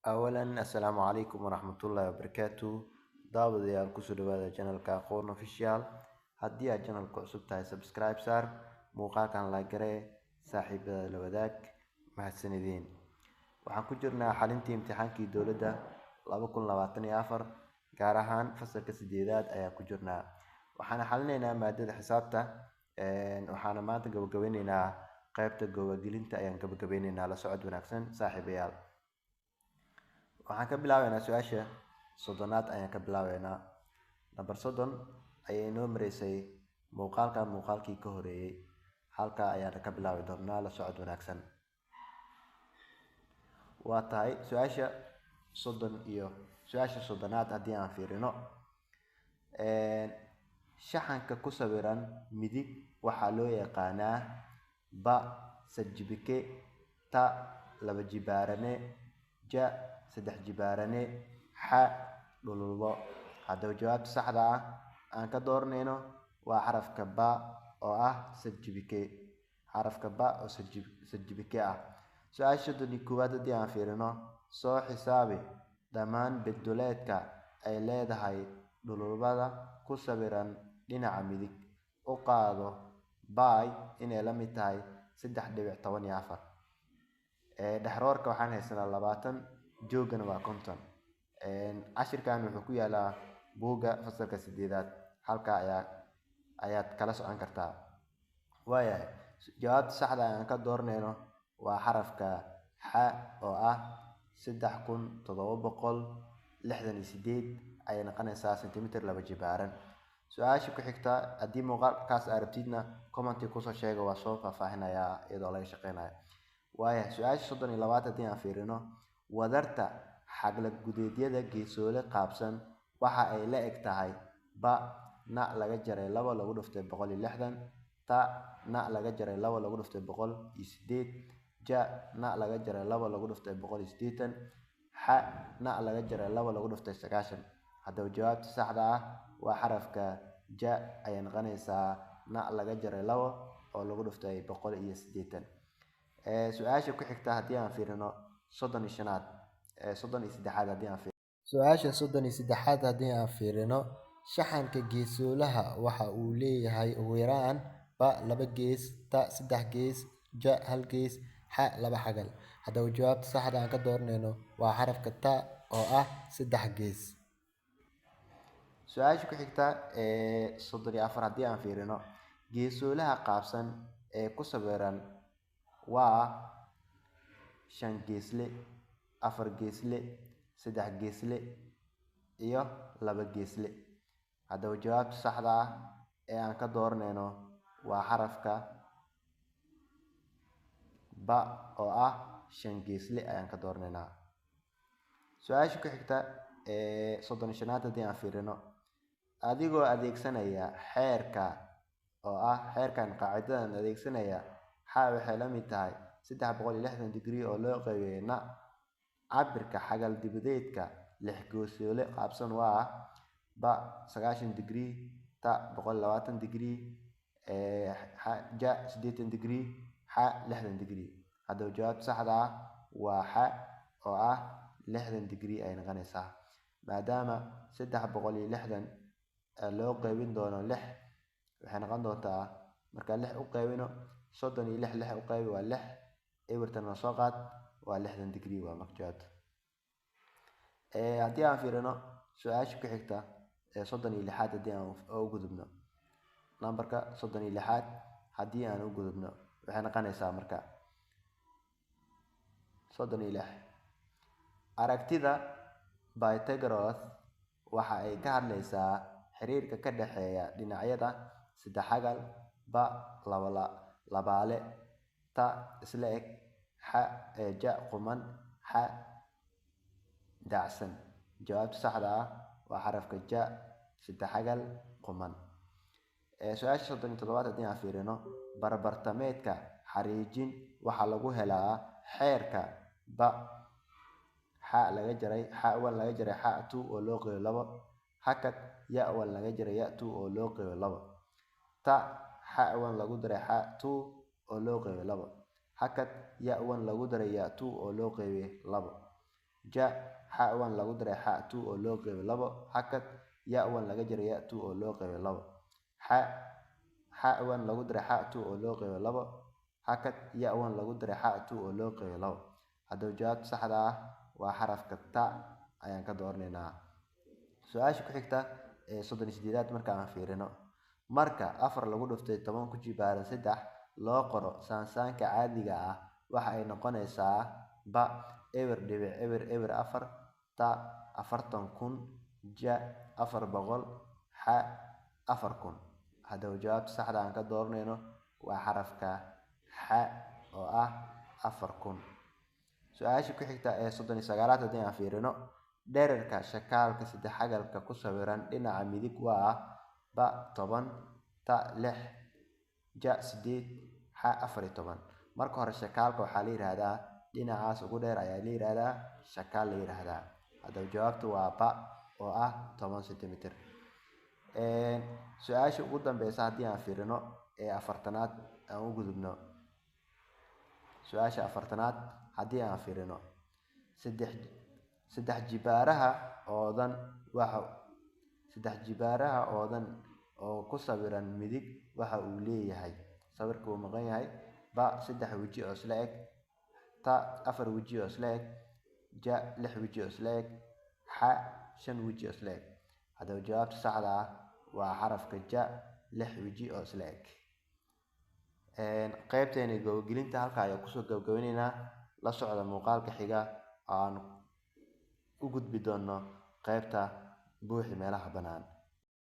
أولا السلام عليكم ورحمة الله وبركاته. داوديال kusoo dhawaada channelka Aqoon Official. haddii aad channelka cusub tahay subscribe saar, muuqaalkan like garee, saaxiibada la wadaag. mahadsanidin. Waxaan ku jirnaa xalintii imtixaankii dowladda 2024 gaar ahaan fasalka 8aad ayaan ku jirnaa. waxaan xalinaynaa maadada xisaabta waxaan maanta gabagabeynaynaa qaybta gabagabelinta ayaan gabagabeynaynaa. la socod wanaagsan saaxiibayaal. waxaan ka bilaabaynaa su-aasha soddonaad ayaan ka bilaabaynaa. number 30 ayay noo mareysay muuqaalkii ka horeeyay. halka ayaan ka bilaabi doonaa. la socod wanaagsan. waa tahay su-aasha soddonaad haddii aan fiirino shaxanka ku sawiran midig waxaa loo yaqaanaa ba sajbike, ta laba jibaarane, ja saddex jibaarane, xa dhululbo. haddaba jawaabta saxda ah aan ka dooranayno waa xarafka ba oo ah sajbike. xarafka ba oo sajbike ah. su-aasha 31 haddii aan fiirino soo xisaabi dhammaan beddeleedka ay leedahay dhululbada ku sawiran dhinaca midig. u qaado bay inay la mid tahay 3.14. dhexroorka waxaan haysanaa 20, joogana waa 50. cashirkan wuxuu ku yaalaa buugga fasalka 8aad. halka ayaad kala socon kartaa. waayahay jawaabta saxda aan ka dooranayno waa xarafka xa oo ah 3768 ayay noqonaysaa sentimitir laba jibaaran. su-aasha ku xigta haddii muuqaalkaas aad rabtidna commenti kusoo sheega, waa soo faahfaahinayaa iyadoo laga shaqeynayo. waayahay su-aasha 32 haddii aan fiirino wadarta xagla gudeedyada geesoole qaabsan waxa ay la eg tahay ba na laga jaray 2 lagu dhuftay 160, ta na laga jaray 2 lagu dhuftay 108, ja na laga jaray 2 lagu dhuftay 180, xa na laga jaray 2 lagu dhuftay 90. haddaba jawaabta saxda ah waa xarafka ja ayay noqonaysaa na laga jaray 2 oo lagu dhuftay 180. su-aasha ku xigta haddii aan fiirino 33 haddii aan fiirino su-aasha 33 haddii aan fiirino shaxanka geesoolaha waxa uu leeyahay ugu yaraan ba 2 gees, ta 3 gees, ja 1 gees, xa 2 xagal. haddaba jawaabta saxda aan ka dooranayno waa xarafka ta oo ah 3 gees. su-aasha ku xigta 34 haddii aan fiirino geesoolaha qaabsan ee ku sawiran waa 5 geesle, 4 geesle, 3 geesle iyo 2 geesle. haddaba jawaabta saxda ah ee aan ka dooranayno waa xarafka ba oo ah 5 geesle ayaan ka dooranaynaa. su-aasha ku xigta 35 haddii aan fiirino adigoo adeegsanaya xeerka oo ah xeerkan qaacidadan adeegsanaya xa waxay la mid tahay 360 degree oo loo qeybiyay na. cabirka xagal dibadeedka 6 geesoole qaabsan waa ba 90 degree, ta 120 degree, ja 80 degree, xa 60 degree. haddaba jawaabta saxda ah waa xa oo ah 60 degree ay noqonaysaa. maadaama 360 loo qeybin doono 6 waxay noqon doontaa markaan 6 u qeybino 36 u qeybi waa 6, ebertan soo qaad waa 60 degree waa marka jawaabta. haddii aan fiirino su-aasha ku xigta 36 haddii aan u gudubno numberka 36 haddii aan u gudubno waxay noqonaysaa marka 36. aragtida Pythagoras waxa ay ka hadlaysaa xiriirka ka dhexeeya dhinacyada 3 xagal, ba labaale, ta isla eg, xa ja quman, xa dacsan. jawaabta saxda ah waa xarafka ja 3 xagal quman. su-aasha 37 haddii aan fiirino barbartameedka xariijin waxaa lagu helaa xeerka ba xa laga jaray xa 1 laga jaray xa 2 oo loo qeybiyay 2, hakad ya 1 laga jaray ya 2 oo loo qeybiyay 2, ta xa 1 lagu daray xa 2 oo loo qeybiyay 2, hakad ya 1 lagu daray ya 2 oo loo qeybiyay 2. ja xa 1 lagu daray xa 2 oo loo qeybay 2 hakad ya 1 laga jaray ya 2 oo loo qeybay 2 xa 1 lagu daray xa 2 oo loo qeybay 2 hakad ya 1 lagu daray xa 2 oo loo qeybay 2 haddaba jawaabta saxda ah waa xarafka ta ayaan ka dooranaynaa. su-aasha ku xigta ee 38aad marka aan fiirino marka 4 lagu dhuftay 10 ku jibaaran 3 loo qoro saansaanka caadiga ah waxa ay noqonaysaa ba eber dhibic eber eber 4 ta 40,000 ja 400 xa 4,000 haddaba jawaabta saxda aan ka dooranayno waa xarafka xa oo ah 4,000. su-aasha ku xigta ee 39aad haddii aan fiirino dhererka shakaalka saddex xagalka ku sawiran dhinaca midig waa ba 10 ta 6 ja 8 xa 14. marka hore shakaalka waxaa la yiraahdaa dhinacaas ugu dheer ayaa la yiraahdaa shakaal la yiraahdaa. haddaba jawaabtu waa ba oo ah 10 sentimitir. su-aasha ugu dambeysa haddii aan fiirino ee 40aad aan u gudubno su-aasha 40aad haddii aan fiirino saddex jibaaraha oodan waxa saddex jibaaraha oodan oo ku sawiran midig waxa uu leeyahay sawirka uu maqan yahay ba 3 weji oo isla eg ta 4 weji oo isla eg ja 6 weji oo isla eg xa 5 weji oo isla eg haddaba jawaabta saxda ah waa xarafka ja 6 weji oo isla eg. qaybteena gabagabeynta halka ayaan kusoo gabagabaynaynaa. la socda muuqaalka xiga aan u gudbi doono qaybta buuxi meelaha bannaan.